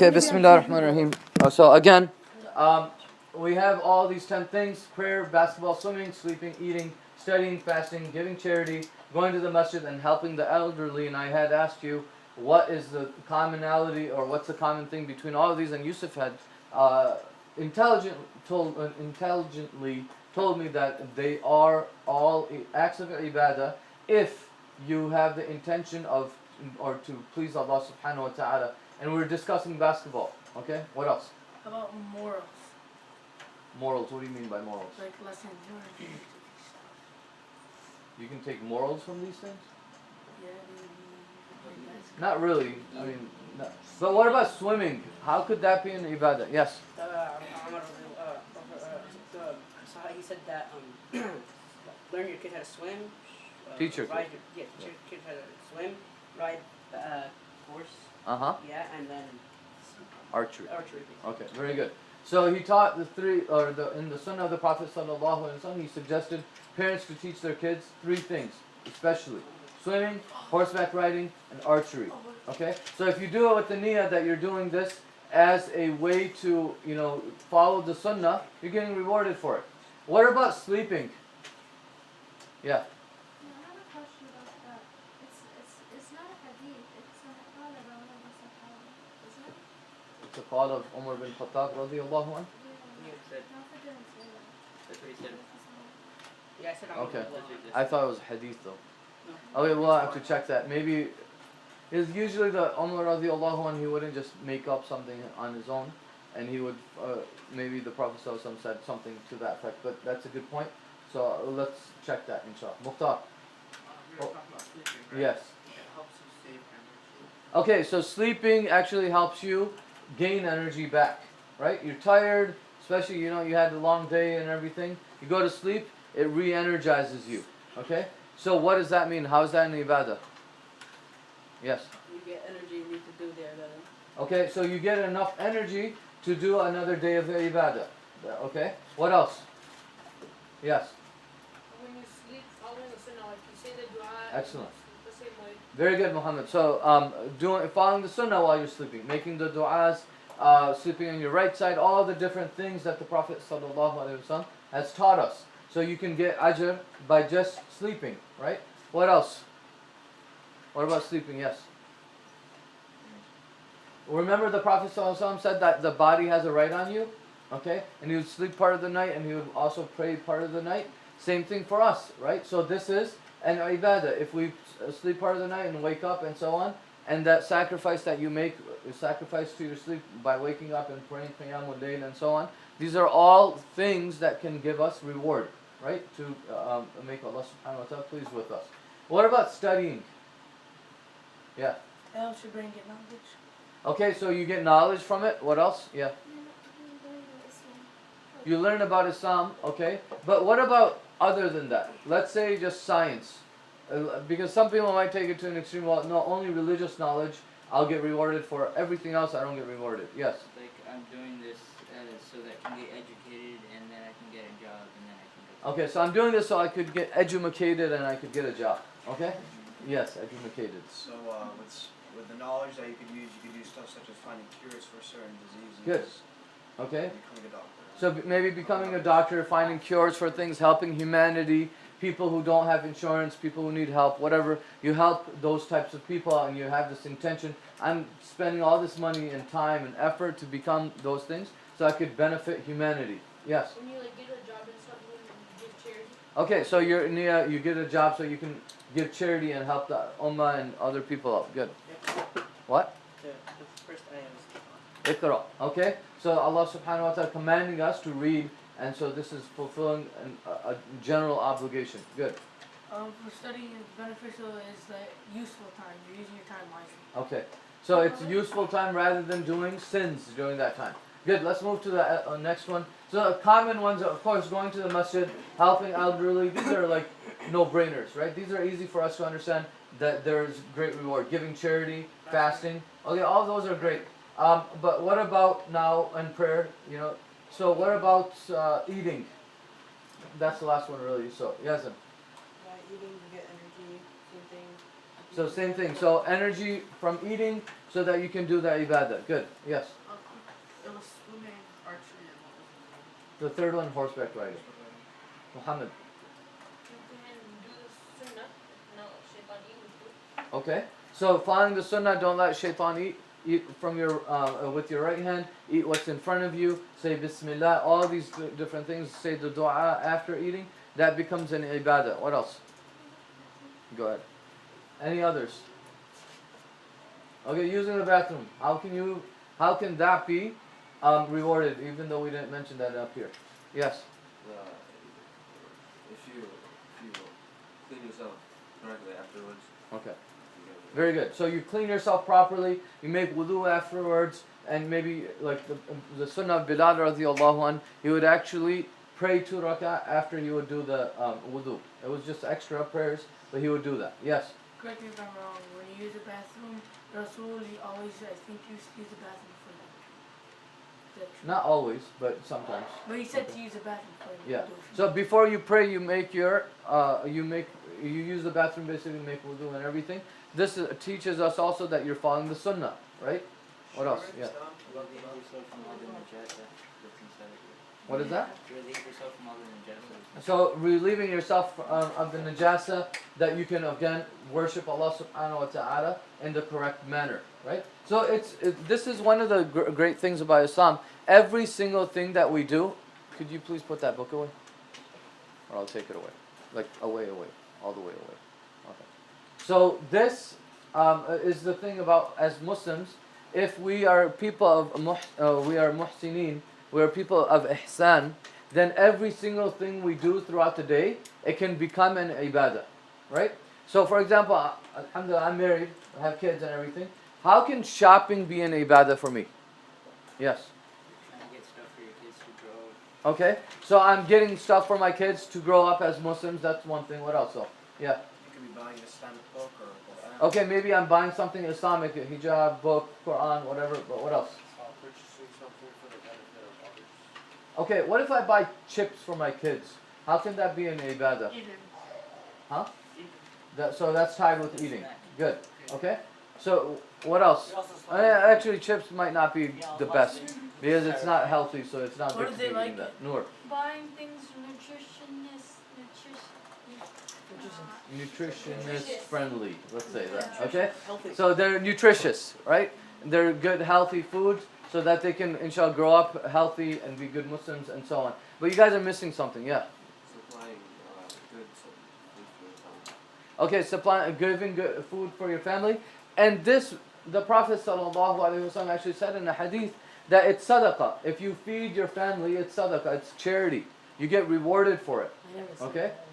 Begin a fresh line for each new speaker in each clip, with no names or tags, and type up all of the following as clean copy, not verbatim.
Okay, Bismillah ar-Rahman ar-Rahim. So again, we have all these 10 things: prayer, basketball, swimming, sleeping, eating, studying, fasting, giving charity, going to the masjid, and helping the elderly. And I had asked you, what is the commonality, or what's the common thing between all of these? And Yusuf had intelligently told me that they are all acts of ibadah if you have the intention of, or to please Allah subhanahu wa ta'ala. And we're discussing basketball. Okay, what else?
How about morals?
Morals, what do you mean by morals?
Like lessons or
You can take morals from these things?
yeah,
Not really. I mean, no. But what about swimming? How could that be an ibadah? Yes?
He said that learn your kid how to swim.
Teach your kid.
Teach your kid how to swim, ride horse.
Uh-huh.
Yeah, and then
Archery.
archery.
Okay, very good. So he taught the three, or in the sunnah of the Prophet sallallahu alaihi wasallam, he suggested parents to teach their kids 3 things, especially swimming, horseback riding, and archery. Okay, so if you do it with the niyyah that you're doing this as a way to, follow the sunnah, you're getting rewarded for it. What about sleeping? Yeah.
I have a question about that. It's not a hadith. It's a qala of Umar bin Khattab, isn't it?
It's a qala of Umar bin Khattab radiyallahu anhu.
Yeah,
Prophet didn't say that.
that's what he said. Yeah, I said
Okay.
that's what he said.
I thought it was hadith though.
No.
Okay, we'll have to check that. Maybe it's usually the Umar radiyallahu anhu, he wouldn't just make up something on his own, and he would maybe the Prophet sallallahu alaihi wasallam said something to that effect. But that's a good point. So let's check that, inshallah. Mukhtar. Yes. Okay, so sleeping actually helps you gain energy back, right? You're tired, especially, you had a long day and everything. You go to sleep, it re-energizes you, okay? So what does that mean? How is that in ibadah? Yes.
You get energy you need to do there.
Okay, so you get enough energy to do another day of the ibadah, okay? What else? Yes.
when you sleep, following the sunnah, like you say the dua.
Excellent.
The same way.
Very good, Muhammad. So, following the sunnah while you're sleeping, making the du'as, sleeping on your right side, all the different things that the Prophet ﷺ has taught us. So you can get ajr by just sleeping, right? What else? What about sleeping? Yes. Remember the Prophet ﷺ said that the body has a right on you, okay? And he would sleep part of the night, and he would also pray part of the night. Same thing for us, right? So this is an ibadah. If we sleep part of the night and wake up and so on, and that sacrifice that you make, sacrifice to your sleep by waking up and praying qiyamul layl and so on, these are all things that can give us reward, right? To make Allah subhanahu wa ta'ala pleased with us. What about studying? Yeah.
It helps you bring it knowledge.
Okay, so you get knowledge from it. What else? Yeah. You learn about Islam, okay? But what about other than that? Let's say just science. Because some people might take it to an extreme, well, no, only religious knowledge, I'll get rewarded for. Everything else, I don't get rewarded. Yes?
Like, I'm doing this so that I can get educated, and then I can get a job, and then I can get...
Okay, so I'm doing this so I could get edumacated and I could get a job. Okay? Yes, edumacated.
So with the knowledge that you could use stuff such as finding cures for certain diseases.
Good. Okay?
Becoming a doctor.
So maybe becoming a doctor, finding cures for things, helping humanity, people who don't have insurance, people who need help, whatever. You help those types of people and you have this intention. I'm spending all this money and time and effort to become those things so I could benefit humanity. Yes?
When you get a job and stuff, you give charity.
Okay, so you get a job so you can give charity and help the ummah and other people out. Good. What?
The first ayah was
Iqra. Okay? So Allah subhanahu wa ta'ala commanding us to read, and so this is fulfilling a general obligation. Good.
For studying is beneficial is useful time. You're using your time wisely.
Okay. So it's useful time rather than doing sins during that time. Good. Let's move to the next one. So common ones, of course, going to the masjid, helping elderly. These are like no-brainers, right? These are easy for us to understand that there is great reward. Giving charity, fasting. Okay, all those are great. But what about now in prayer? So what about eating? That's the last one, really. So yes.
eating to get energy, same thing.
So same thing. So energy from eating so that you can do the ibadah. Good. Yes.
It was swimming, archery, and what was
The third one, horseback riding. Muhammad.
You can do the sunnah. No, shaitan eat with you.
Okay. So following the sunnah, don't let shaitan eat. Eat from your with your right hand. Eat what's in front of you. Say Bismillah. All these different things. Say the dua after eating. That becomes an ibadah. What else? Go ahead. Any others? Okay, using the bathroom. How can that be rewarded? Even though we didn't mention that up here. Yes.
If you clean yourself correctly afterwards.
Okay. Very good. So you clean yourself properly. You make wudu afterwards, and maybe like the sunnah of Bilal radiallahu anh, he would actually pray 2 rak'ah after he would do the wudu. It was just extra prayers, but he would do that. Yes.
Correct me if I'm wrong. When you use the bathroom, Rasul, he always, I think, used to use the bathroom for that. Is that true?
Not always, but sometimes.
But he said to use the bathroom for the
Yeah.
wudu.
So before you pray, you make your you use the bathroom basically, make wudu and everything. This teaches us also that you're following the sunnah, right? What else? Yeah.
Relieve yourself from all the najasa that's inside of you.
What is that?
Relieve yourself from all the najasa.
So relieving yourself of the najasa, that you can again worship Allah subhanahu wa ta'ala in the correct manner, right? So this is one of the great things about Islam. Every single thing that we do, could you please put that book away? Or I'll take it away. Like away, all the way away. Okay. So this is the thing about, as Muslims, if we are people of we are muhsineen, we are people of ihsan, then every single thing we do throughout the day, it can become an ibadah, right? So for example, alhamdulillah, I'm married, I have kids and everything. How can shopping be an ibadah for me? Yes.
You're trying to get stuff for your kids to grow.
Okay, so I'm getting stuff for my kids to grow up as Muslims. That's one thing. What else? So, yeah.
You could be buying an Islamic book or Quran.
Okay, maybe I'm buying something Islamic, a hijab, book, Quran, whatever. But what else?
Purchasing something for the benefit of others.
Okay, what if I buy chips for my kids? How can that be an ibadah?
Eating.
Huh? So that's tied with eating. Good. Okay. So what else? Actually, chips might not be the best because it's not healthy, so it's not
What
good
if
to be
they like
eating that.
it?
Noor.
Buying things
Nutritionist friendly, let's say that.
Yeah.
Okay?
Healthy.
So they're nutritious, right? They're good, healthy foods so that they can, inshallah, grow up healthy and be good Muslims and so on. But you guys are missing something, yeah.
Supplying good food for your family.
Okay, giving good food for your family. And this, the Prophet ﷺ actually said in a hadith that it's sadaqah. If you feed your family, it's sadaqah, it's charity. You get rewarded for it.
I never said
Okay.
that.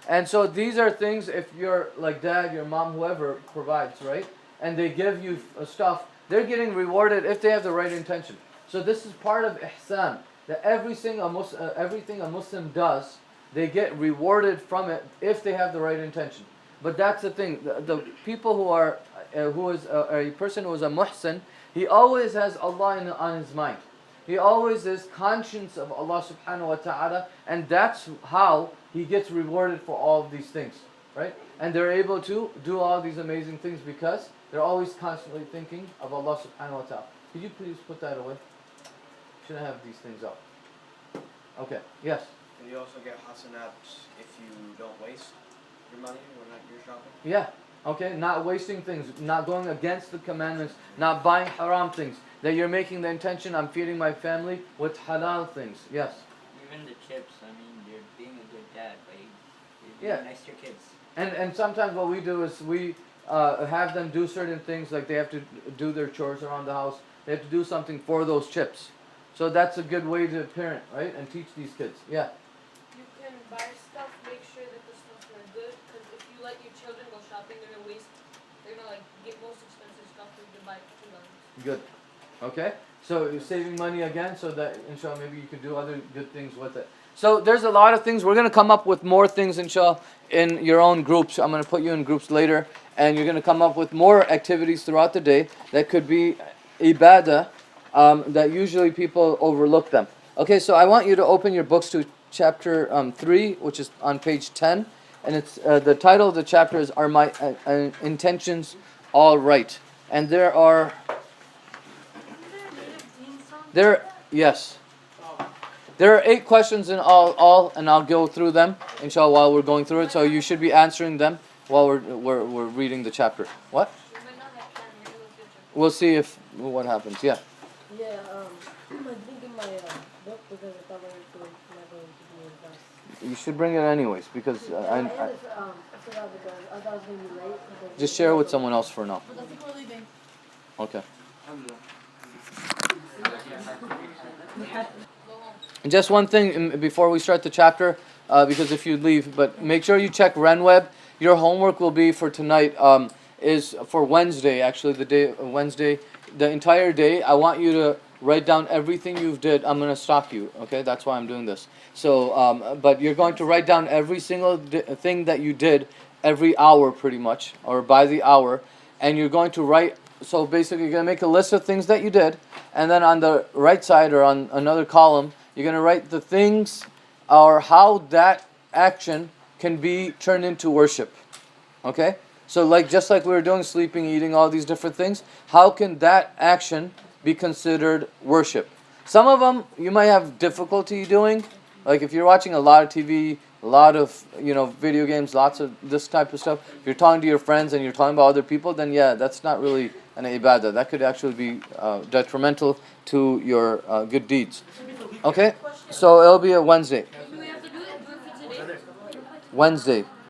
And so these are things, if you're like dad, your mom, whoever provides, right? And they give you stuff, they're getting rewarded if they have the right intention. So this is part of ihsan, that everything a Muslim does, they get rewarded from it if they have the right intention. But that's the thing, the people who is a person who is a muhsin, he always has Allah on his mind. He always is conscious of Allah subhanahu wa ta'ala, and that's how he gets rewarded for all of these things, right? And they're able to do all these amazing things because they're always constantly thinking of Allah subhanahu wa ta'ala. Could you please put that away? Shouldn't have these things up. Okay, yes?
And you also get hasanats if you don't waste your money when you're shopping.
Yeah, okay, not wasting things, not going against the commandments, not buying haram things. That you're making the intention, I'm feeding my family with halal things. Yes.
Even the chips, I mean, you're being a good dad, but you're
Yeah.
being nice to your kids.
And sometimes what we do is we have them do certain things, like they have to do their chores around the house. They have to do something for those chips. So that's a good way to parent, right? And teach these kids. Yeah.
You can buy stuff, make sure that the stuff's not good, because if you let your children go shopping, they're gonna waste, they're gonna like get most expensive stuff for you to buy for $2.
Good. Okay? So you're saving money again so that, inshallah, maybe you can do other good things with it. So there's a lot of things. We're going to come up with more things, inshallah, in your own groups. I'm going to put you in groups later. And you're going to come up with more activities throughout the day that could be ibadah, that usually people overlook them. Okay, so I want you to open your books to chapter 3, which is on page 10. and it's the title of the chapter is "Are My Intentions All Right?" And yes. There are 8 questions in all, and I'll go through them, inshallah, while we're going through it. So you should be answering them while we're reading the chapter. What?
You might not have time, maybe we'll get your
We'll see if what happens. Yeah.
Yeah, I didn't get my book because I thought we were not going to be in class.
You should bring it anyways because
I forgot because I thought it was going to be late.
just share it with someone else for now.
But I think we're leaving.
Okay.
go home.
And just one thing before we start the chapter, because if you leave, but make sure you check RenWeb. Your homework will be for tonight. Is for Wednesday. Actually, the day Wednesday, the entire day. I want you to write down everything you've did. I'm gonna stop you. Okay, that's why I'm doing this. So, but you're going to write down every single thing that you did every hour, pretty much, or by the hour, and you're going to write. So basically, you're gonna make a list of things that you did, and then on the right side or on another column, you're gonna write the things or how that action can be turned into worship. Okay? So just like we were doing, sleeping, eating, all these different things, how can that action be considered worship? Some of them you might have difficulty doing, like if you're watching a lot of TV, a lot of video games, lots of this type of stuff. If you're talking to your friends and you're talking about other people, then yeah, that's not really an ibadah. That could actually be detrimental to your good deeds. Okay, so it'll be a Wednesday.
Maybe we have to do it for today.
Wednesday.